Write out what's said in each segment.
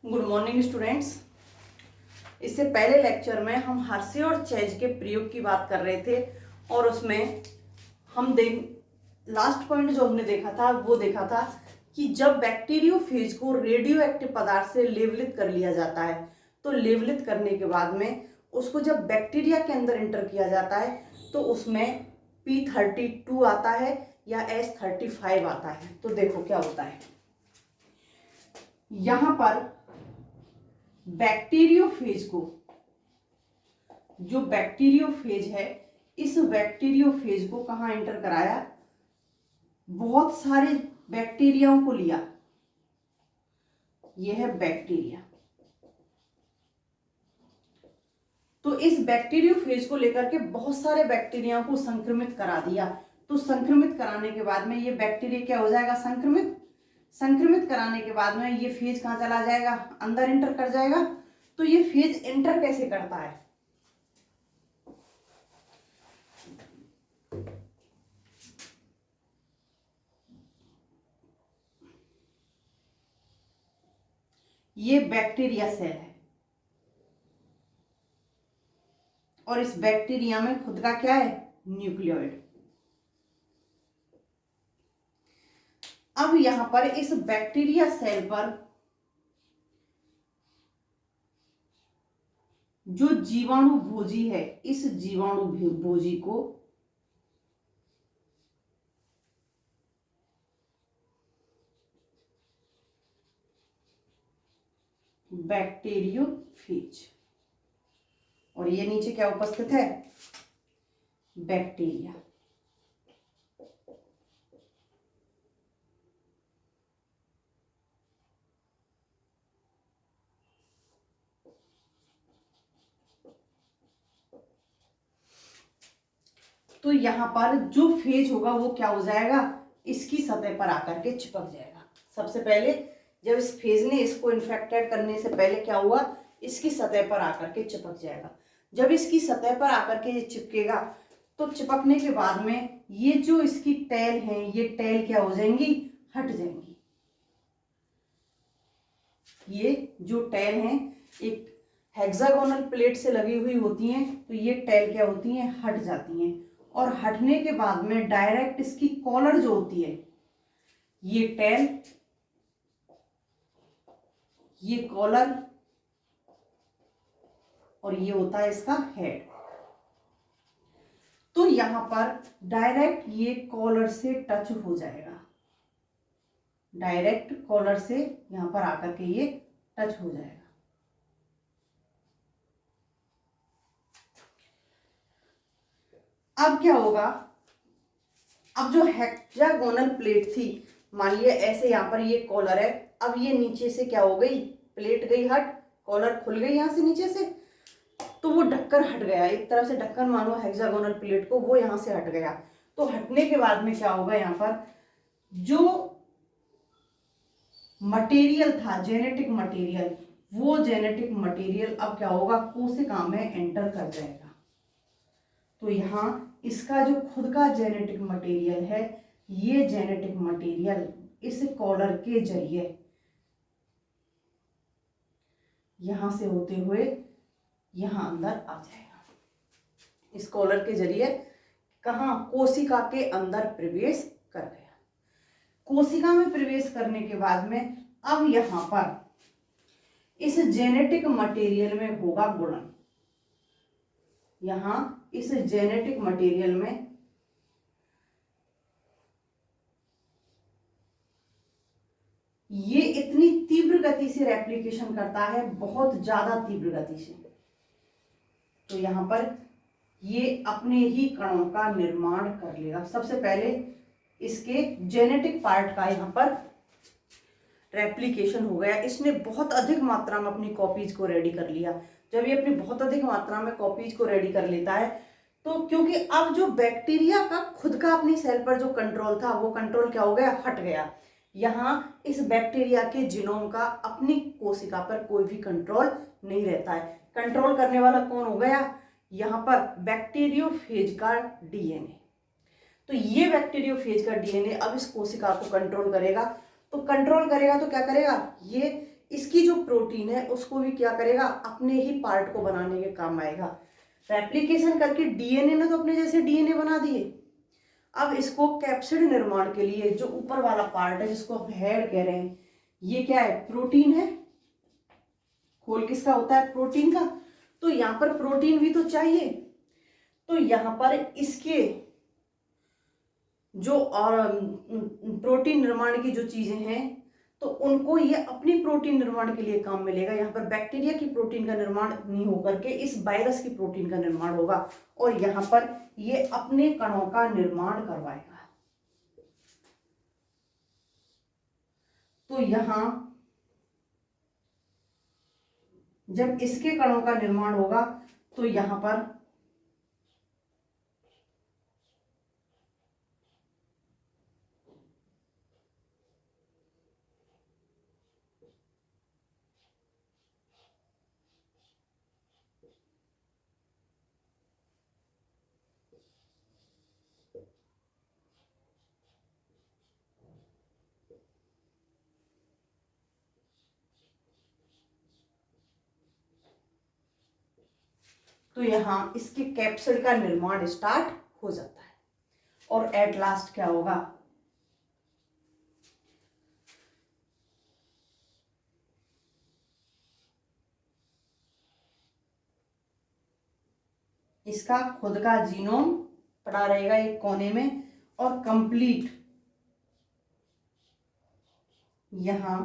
Good morning students. इससे पहले lecture में हम हर्षे और चेज के प्रयोग की बात कर रहे थे और उसमें हम लास्ट पॉइंट जो हमने देखा था वो देखा था कि जब बैक्टीरियोफेज को रेडियो एक्टिव पदार्थ से लेवलित कर लिया जाता है तो लेवलित करने के बाद में उसको जब बैक्टीरिया के अंदर इंटर किया जाता है तो उसमें P32 आता है या S35 आता है। तो देखो क्या होता है, यहां पर बैक्टीरियोफेज को, जो बैक्टीरियोफेज है इस बैक्टीरियोफेज को कहां एंटर कराया, बहुत सारे बैक्टीरियाओं को लिया, यह है बैक्टीरिया। तो इस बैक्टीरियोफेज को लेकर के बहुत सारे बैक्टीरिया को संक्रमित करा दिया। तो संक्रमित कराने के बाद में ये बैक्टीरिया क्या हो जाएगा, संक्रमित कराने के बाद में ये फेज कहां चला जाएगा, अंदर एंटर कर जाएगा। तो ये फेज एंटर कैसे करता है, ये बैक्टीरिया सेल है और इस बैक्टीरिया में खुद का क्या है, न्यूक्लियोइड। अब यहां पर इस बैक्टीरिया सेल पर जो जीवाणु भोजी है, इस जीवाणु भोजी को बैक्टीरियोफेज, और ये नीचे क्या उपस्थित है, बैक्टीरिया। तो यहां पर जो फेज होगा वो क्या हो जाएगा, इसकी सतह पर आकर के चिपक जाएगा। सबसे पहले जब इस फेज ने इसको इन्फेक्टेड करने से पहले क्या हुआ, इसकी सतह पर आकर के चिपक जाएगा। जब इसकी सतह पर आकर के ये चिपकेगा तो चिपकने के बाद में ये जो इसकी टेल है, ये टेल क्या हो जाएंगी, हट जाएंगी। ये जो टेल है एक हेक्सागोनल प्लेट से लगी हुई होती हैं, तो ये टेल क्या होती हैं, हट जाती हैं। और हटने के बाद में डायरेक्ट इसकी कॉलर जो होती है, ये टेल, ये कॉलर और ये होता है इसका हेड। तो यहां पर डायरेक्ट ये कॉलर से टच हो जाएगा, डायरेक्ट कॉलर से यहां पर आकर के ये टच हो जाएगा। अब क्या होगा, अब जो हेक्सागोनल प्लेट थी, मान लिया ऐसे यहां पर ये कॉलर है, अब ये नीचे से क्या हो गई, प्लेट गई हट, कॉलर खुल गई यहां से नीचे से, तो वो ढक्कन हट गया। एक तरह से ढक्कन मानो हेक्सागोनल प्लेट को, वो यहां से हट गया। तो हटने के बाद में क्या होगा, यहां पर जो मटेरियल था, जेनेटिक मटेरियल, वो जेनेटिक मटेरियल अब क्या होगा, कोशिका में एंटर कर जाएगा। तो यहां इसका जो खुद का जेनेटिक मटेरियल है, ये जेनेटिक मटेरियल इस कॉलर के जरिए यहां से होते हुए यहां अंदर आ जाएगा। इस कॉलर के जरिए कहां, कोशिका के अंदर प्रवेश कर गया। कोशिका में प्रवेश करने के बाद में अब यहां पर इस जेनेटिक मटेरियल में होगा गुणन। यहां इस जेनेटिक मटेरियल में ये इतनी तीव्र गति से रेप्लिकेशन करता है, बहुत ज्यादा तीव्र गति से। तो यहां पर ये अपने ही कणों का निर्माण कर लेगा। सबसे पहले इसके जेनेटिक पार्ट का यहां पर रेप्लिकेशन हो गया, इसने बहुत अधिक मात्रा में अपनी कॉपीज को रेडी कर लिया। जब ये अपनी बहुत अधिक मात्रा में कॉपीज को रेडी कर लेता है तो क्योंकि अब जो बैक्टीरिया का खुद का अपनी सेल पर जो कंट्रोल था, वो कंट्रोल क्या हो गया, हट गया। यहां इस बैक्टीरिया के जीनोम का अपनी कोशिका पर कोई भी कंट्रोल नहीं रहता है। कंट्रोल करने वाला कौन हो गया, यहां पर बैक्टीरियोफेज का डीएनए। तो ये बैक्टीरियोफेज का डीएनए अब इस कोशिका को कंट्रोल करेगा। तो कंट्रोल करेगा तो क्या करेगा, ये इसकी जो प्रोटीन है उसको भी क्या करेगा, अपने ही पार्ट को बनाने के काम आएगा। रेप्लिकेशन करके डीएनए ने तो अपने जैसे डीएनए बना दिए। अब इसको कैप्सिड निर्माण के लिए जो ऊपर वाला पार्ट है जिसको हम हेड कह रहे हैं, ये क्या है, प्रोटीन है। खोल किसका होता है, प्रोटीन का। तो यहां पर प्रोटीन भी तो चाहिए। तो यहां पर इसके जो और प्रोटीन निर्माण की जो चीजें हैं तो उनको ये अपनी प्रोटीन निर्माण के लिए काम मिलेगा। यहाँ पर बैक्टीरिया की प्रोटीन का निर्माण नहीं होकर के इस वायरस की प्रोटीन का निर्माण होगा और यहाँ पर ये अपने कणों का निर्माण करवाएगा। तो यहाँ जब इसके कणों का निर्माण होगा तो यहाँ पर तो यहाँ इसके कैप्सिड का निर्माण स्टार्ट हो जाता है और एट लास्ट क्या होगा, इसका खुद का जीनोम पड़ा रहेगा एक कोने में और कंप्लीट यहां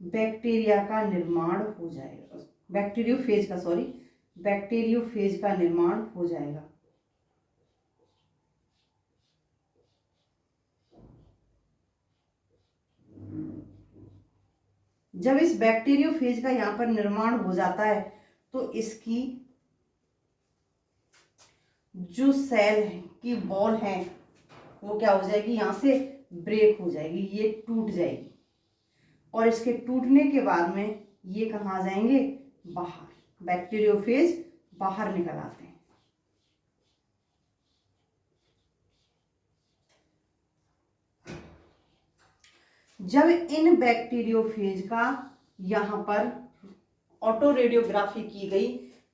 बैक्टीरिया का निर्माण हो जाएगा, बैक्टीरियोफेज का निर्माण हो जाएगा। जब इस बैक्टीरियोफेज का यहां पर निर्माण हो जाता है तो इसकी जो सेल है की बॉल है वो क्या हो जाएगी, यहां से ब्रेक हो जाएगी, ये टूट जाएगी और इसके टूटने के बाद में ये कहाँ आ जाएंगे, बाहर। बैक्टीरियोफेज बाहर निकल आते हैं। जब इन बैक्टीरियोफेज का यहां पर ऑटो रेडियोग्राफी की गई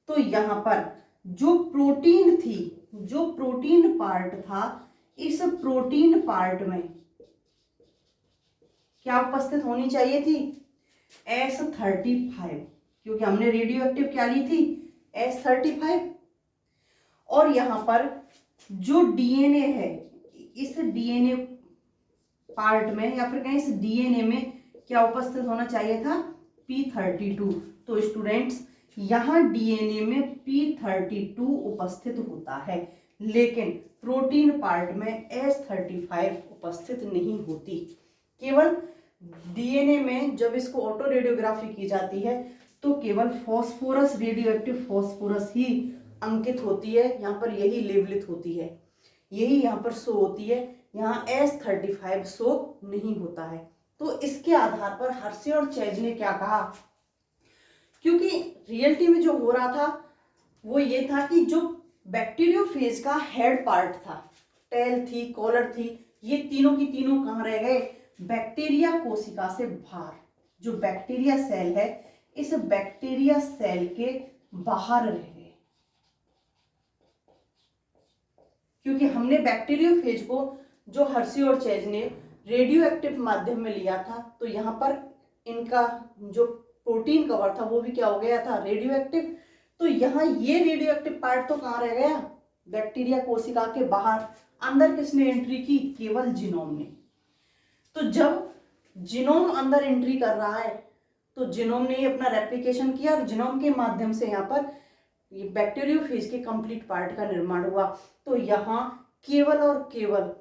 तो यहां पर जो प्रोटीन थी, जो प्रोटीन पार्ट था, इस प्रोटीन पार्ट में क्या उपस्थित होनी चाहिए थी, S35, क्योंकि हमने रेडियो एक्टिव क्या ली थी, S35। और यहां पर जो डीएनए है, इस डीएनए पार्ट में या फिर कहीं इस डीएनए में क्या उपस्थित होना चाहिए था, P32। तो स्टूडेंट्स यहां डीएनए में P32 उपस्थित होता है लेकिन प्रोटीन पार्ट में S35 उपस्थित नहीं होती। केवल डीएनए में जब इसको ऑटो रेडियोग्राफी की जाती है तो केवल फॉस्फोरस, रेडियो एक्टिव फॉस्फोरस ही अंकित होती है, यहाँ पर यही लेबलित होती है, यही यहाँ पर शो होती है, यहाँ S35 शो नहीं होता है। तो इसके आधार पर हर्षे और चेज ने क्या कहा, क्योंकि रियलिटी में जो हो रहा था वो ये था कि जो बैक्टीरियोफेज का हेड पार्ट था, टेल थी, कॉलर थी, ये तीनों की तीनों कहाँ रह गए, बैक्टीरिया कोशिका से बाहर। जो बैक्टीरिया सेल है इस बैक्टीरिया सेल के बाहर रह गए, क्योंकि हमने बैक्टीरियोफेज को जो हर्षे और चेज ने रेडियो एक्टिव माध्यम में लिया था तो यहाँ पर इनका जो प्रोटीन कवर था वो भी क्या हो गया था, रेडियो एक्टिव। तो यहाँ ये रेडियो एक्टिव पार्ट तो कहाँ रह गया, बैक्टीरिया कोशिका के बाहर। अंदर किसने एंट्री की, केवल जीनोम ने। तो जब जीनोम अंदर एंट्री कर रहा है तो जीनोम ने अपना रेप्लिकेशन किया और जीनोम के माध्यम से यहाँ पर ये बैक्टीरियोफेज के कंप्लीट पार्ट का निर्माण हुआ। तो यहाँ केवल और केवल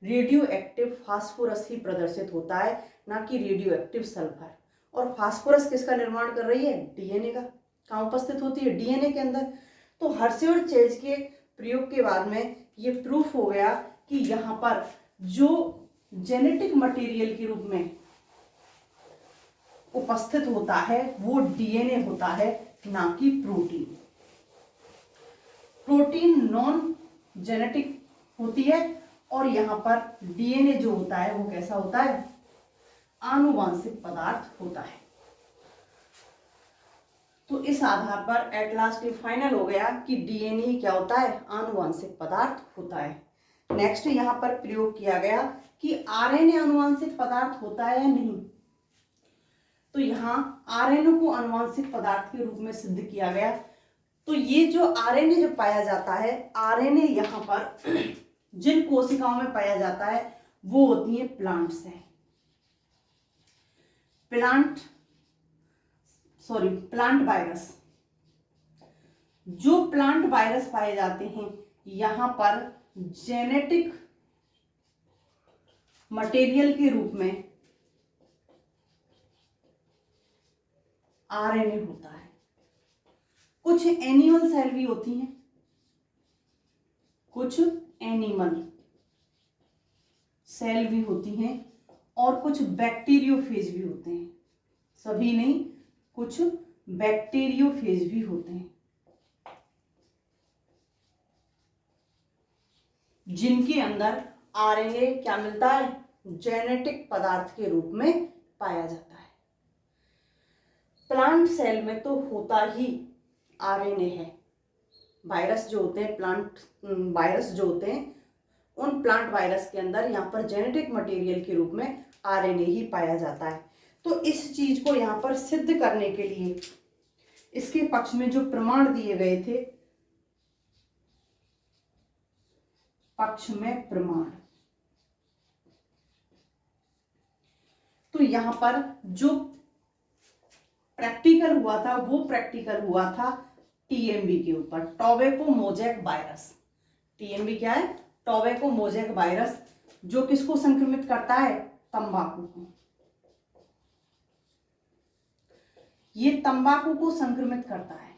रेडियो एक्टिव फास्फोरस ही प्रदर्शित होता है, ना कि रेडियो एक्टिव सल्फर। और फास्फोरस किसका निर्माण कर रही है, डीएनए का। कहाँ उपस्थित होती है, डीएनए के अंदर। तो हर्षे और चेज के प्रयोग के बाद में ये प्रूफ हो गया कि यहाँ पर जो जेनेटिक मटेरियल के रूप में उपस्थित होता है वो डीएनए होता है, ना कि प्रोटीन। प्रोटीन नॉन जेनेटिक होती है और यहाँ पर डीएनए जो होता है वो कैसा होता है, आनुवांशिक पदार्थ होता है। तो इस आधार पर एट लास्ट ये फाइनल हो गया कि डीएनए क्या होता है, आनुवांशिक पदार्थ होता है। नेक्स्ट यहाँ पर प्रयोग किया गया कि आरएनए आनुवांशिक पदार्थ होता है या नहीं। तो यहाँ आरएनए को आनुवांशिक पदार्थ के रूप में सिद्ध किया गया। तो ये जो आरएनए जो पाया जाता है, आरएनए यहाँ पर जिन कोशिकाओं में पाया जाता है वो होती है प्लांट से, प्लांट वायरस। जो प्लांट वायरस पाए जाते हैं यहां पर जेनेटिक मटेरियल के रूप में आरएनए होता है। कुछ एनिमल सेल भी होती हैं, कुछ एनिमल सेल भी होती हैं और कुछ बैक्टीरियोफेज भी होते हैं, सभी नहीं, कुछ बैक्टीरियोफेज भी होते हैं जिनके अंदर आरएनए क्या मिलता है, जेनेटिक पदार्थ के रूप में पाया जाता है। प्लांट सेल में तो होता ही आरएनए है। वायरस जो होते हैं, प्लांट वायरस जो होते हैं, उन प्लांट वायरस के अंदर यहाँ पर जेनेटिक मटेरियल के रूप में आरएनए ही पाया जाता है। तो इस चीज को यहाँ पर सिद्ध करने के लिए इसके पक्ष में जो प्रमाण दिए गए थे, पक्ष में प्रमाण, तो यहां पर जो प्रैक्टिकल हुआ था वो प्रैक्टिकल हुआ था टीएमबी के ऊपर, टोबैको मोजैक वायरस। टीएमबी क्या है, टोबैको मोजैक वायरस, जो किसको संक्रमित करता है, तंबाकू को। ये तंबाकू को संक्रमित करता है।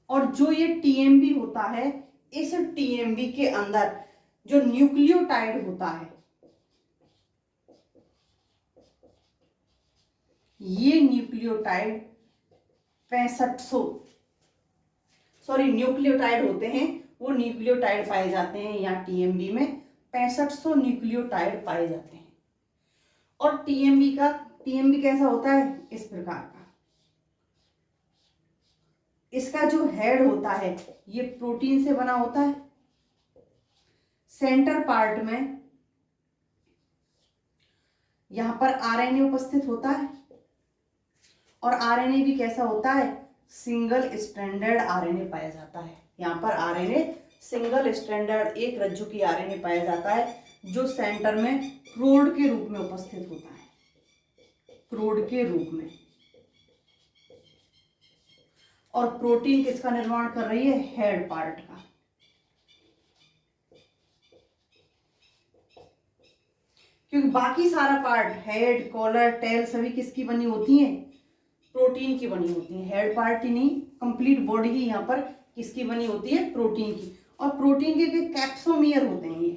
और जो ये टीएमबी होता है, इस टीएमबी के अंदर जो न्यूक्लियोटाइड होता है, ये न्यूक्लियोटाइड 6500 न्यूक्लियोटाइड होते हैं, वो न्यूक्लियोटाइड पाए जाते हैं यहाँ टीएमबी में 6500 न्यूक्लियोटाइड पाए जाते हैं। और टीएमबी कैसा होता है, इस प्रकार का। इसका जो हेड होता है ये प्रोटीन से बना होता है। सेंटर पार्ट में यहां पर आरएनए उपस्थित होता है और आरएनए भी कैसा होता है, सिंगल स्ट्रैंडेड आरएनए पाया जाता है। यहाँ पर आरएनए सिंगल स्ट्रैंडेड, एक रज्जु की आरएनए पाया जाता है, जो सेंटर में प्रोड के रूप में उपस्थित होता है, प्रोड के रूप में। और प्रोटीन किसका निर्माण कर रही है, हेड पार्ट का। क्योंकि बाकी सारा पार्ट, हेड, कॉलर, टेल, सभी किसकी बनी होती हैं, प्रोटीन की बनी होती है। हेड पार्ट ही नहीं, कंप्लीट बॉडी ही यहाँ पर किसकी बनी होती है, प्रोटीन की। और प्रोटीन के कैप्सोमियर होते हैं, ये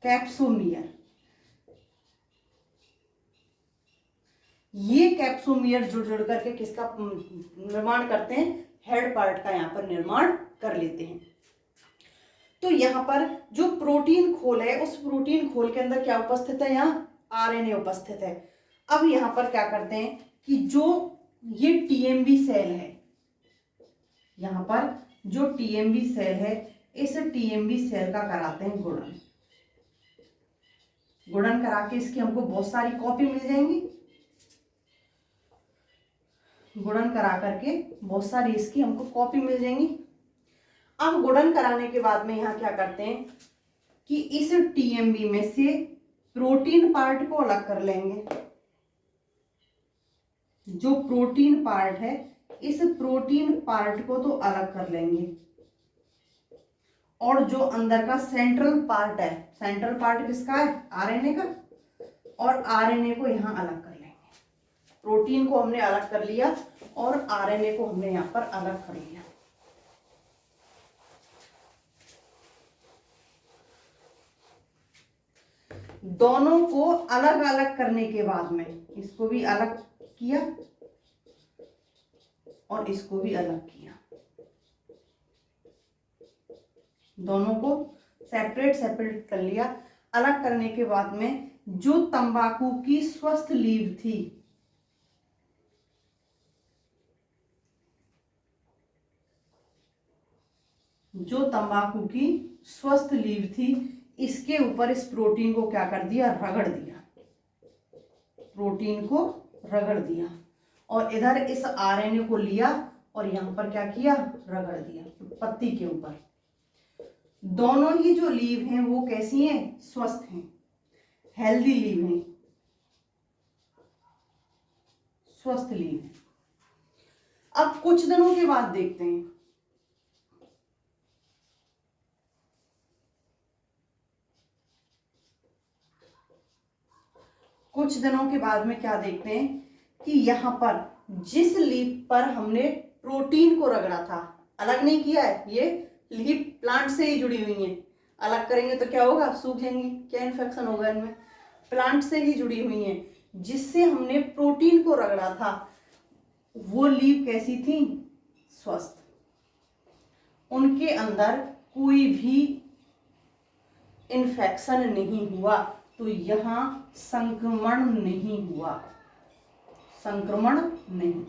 कैप्सोमियर। ये कैप्सोमियर जुड़ जुड़ करके किसका निर्माण करते हैं, हेड पार्ट का यहाँ पर निर्माण कर लेते हैं। तो यहाँ पर जो प्रोटीन खोल है, उस प्रोटीन खोल के अंदर क्या उपस्थित है, यहाँ आरएनए उपस्थित है। अब यहाँ पर क्या करते हैं कि जो ये टीएमबी सेल है, यहाँ पर जो टीएमबी सेल है, इस टीएमबी सेल का कराते हैं गुणन। गुणन करा के इसकी हमको बहुत सारी कॉपी मिल जाएंगी। गुणन करा करके बहुत सारी इसकी हमको कॉपी मिल जाएंगी। अब गुणन कराने के बाद में यहाँ क्या करते हैं कि इस टीएमबी में से प्रोटीन पार्ट को अलग कर लेंगे। जो प्रोटीन पार्ट है, इस प्रोटीन पार्ट को तो अलग कर लेंगे। और जो अंदर का सेंट्रल पार्ट है, सेंट्रल पार्ट किसका है, आरएनए का, और आरएनए को यहां अलग कर लेंगे। प्रोटीन को हमने अलग कर लिया और आरएनए को हमने यहां पर अलग कर लिया। दोनों को अलग अलग करने के बाद में इसको भी अलग किया और इसको भी अलग किया। दोनों को सेपरेट कर लिया। अलग करने के बाद में जो तंबाकू की स्वस्थ लीव थी, जो तंबाकू की स्वस्थ लीव थी, इसके ऊपर इस प्रोटीन को क्या कर दिया, रगड़ दिया, प्रोटीन को रगड़ दिया, और इधर इस आरएनए को लिया और यहां पर क्या किया, रगड़ दिया पत्ती के ऊपर। दोनों ही जो लीव हैं वो कैसी हैं, स्वस्थ हैं, हेल्दी लीव हैं, स्वस्थ लीव हैं। अब कुछ दिनों के बाद देखते हैं, कुछ दिनों के बाद में क्या देखते हैं कि यहां पर जिस लीफ पर हमने प्रोटीन को रगड़ा था, अलग नहीं किया है, ये लीफ प्लांट से ही जुड़ी हुई है, अलग करेंगे तो क्या होगा, सूख जाएंगी, क्या इन्फेक्शन होगा इनमें, प्लांट से ही जुड़ी हुई है। जिससे हमने प्रोटीन को रगड़ा था वो लीफ कैसी थी, स्वस्थ, उनके अंदर कोई भी इन्फेक्शन नहीं हुआ, तो यहां संक्रमण नहीं हुआ, संक्रमण नहीं।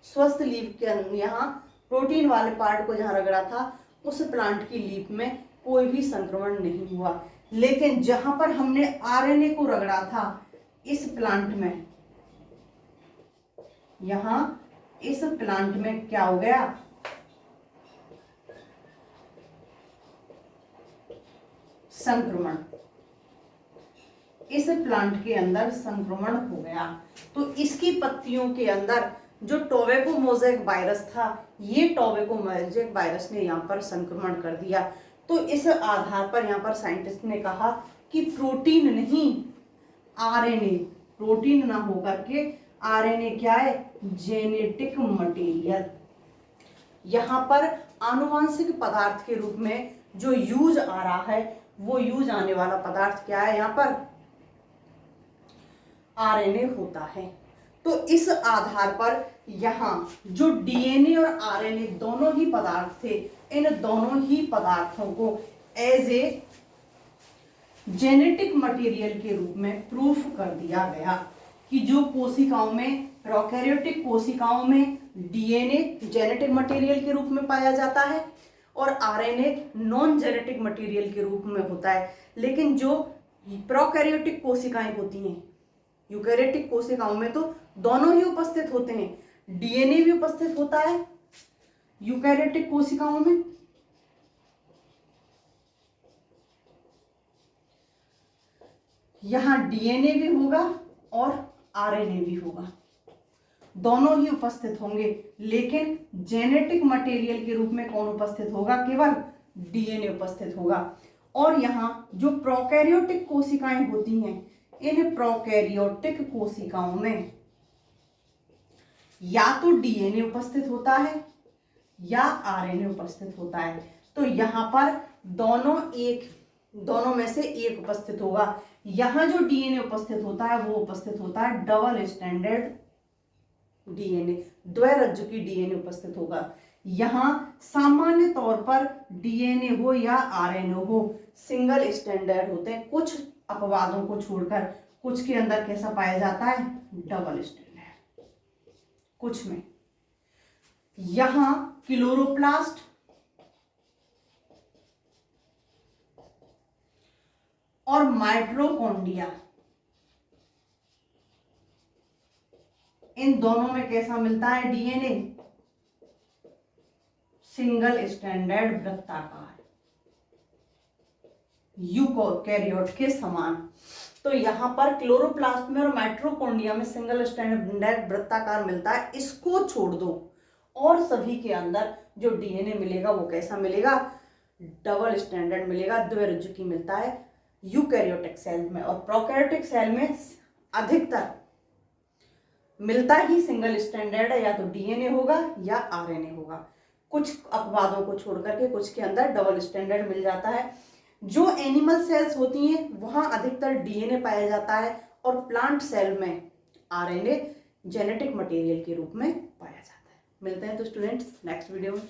स्वस्थ लीफ के यहाँ प्रोटीन वाले पार्ट को जहां रगड़ा था उस प्लांट की लीफ में कोई भी संक्रमण नहीं हुआ। लेकिन जहां पर हमने आरएनए को रगड़ा था इस प्लांट में, यहां इस प्लांट में क्या हो गया, संक्रमण, इस प्लांट के अंदर संक्रमण हो गया। तो इसकी पत्तियों के अंदर जो टोबैको मोज़ेक वायरस था, ये टोबैको मोज़ेक वायरस ने यहाँ पर संक्रमण कर दिया। तो इस आधार पर यहाँ पर साइंटिस्ट ने कहा कि प्रोटीन नहीं, आरएनए, प्रोटीन ना होकर के आरएनए क्या है, जेनेटिक मटेरियल। यहाँ पर आनुवांशिक पदार्थ के रूप में जो यूज आ रहा है वो यूज आने वाला पदार्थ क्या है, यहाँ पर आरएनए होता है। तो इस आधार पर यहाँ जो डीएनए और आरएनए दोनों ही पदार्थ थे, इन दोनों ही पदार्थों को एज ए जेनेटिक मटेरियल के रूप में प्रूफ कर दिया गया कि जो कोशिकाओं में, प्रोकैरियोटिक कोशिकाओं में डीएनए जेनेटिक मटेरियल के रूप में पाया जाता है और आरएनए नॉन जेनेटिक मटेरियल के रूप में होता है। लेकिन जो प्रोकैरियोटिक कोशिकाएं होती हैं, यूकैरियोटिक कोशिकाओं में तो दोनों ही उपस्थित होते हैं, डीएनए भी उपस्थित होता है यूकैरियोटिक कोशिकाओं में, यहां डीएनए भी होगा और आरएनए भी होगा, दोनों ही उपस्थित होंगे। लेकिन जेनेटिक मटेरियल के रूप में कौन उपस्थित होगा, केवल डीएनए उपस्थित होगा। और यहाँ जो प्रोकैरियोटिक कोशिकाएं होती हैं, इन प्रोकैरियोटिक कोशिकाओं में या तो डीएनए उपस्थित होता है या आरएनए उपस्थित होता है। तो यहाँ पर दोनों में से एक उपस्थित होगा। यहाँ जो डीएनए उपस्थित होता है वो उपस्थित होता है डबल स्टैंडर्ड डीएनए, द्वैरज्जु की डीएनए उपस्थित होगा। यहाँ सामान्य तौर पर डीएनए हो या आरएनए हो सिंगल स्टैंडर्ड होते हैं, कुछ अपवादों को छोड़कर। कुछ के अंदर कैसा पाया जाता है, डबल स्टैंडर्ड, कुछ में। यहां क्लोरोप्लास्ट और माइटोकॉन्ड्रिया, इन दोनों में कैसा मिलता है डीएनए, सिंगल स्टैंडर्ड वृत्ताकार, यूकैरियोट के समान। तो यहाँ पर क्लोरोप्लास्ट में और माइटोकॉन्ड्रिया में सिंगल स्टैंडर्ड वृत्ताकार मिलता है, इसको छोड़ दो और सभी के अंदर जो डीएनए मिलेगा वो कैसा मिलेगा, डबल स्टैंडर्ड मिलेगा, द्विरज्जुकी मिलता है यूकैरियोटिक सेल में। और प्रोकैरियोटिक सेल में अधिकतर मिलता ही सिंगल स्टैंडर्ड है, या तो डीएनए होगा या आरएनए होगा। कुछ अपवादों को छोड़ करके कुछ के अंदर डबल स्टैंडर्ड मिल जाता है। जो एनिमल सेल्स होती हैं वहां अधिकतर डीएनए पाया जाता है और प्लांट सेल में आरएनए जेनेटिक मटेरियल के रूप में पाया जाता है। मिलते हैं तो स्टूडेंट्स नेक्स्ट वीडियो में।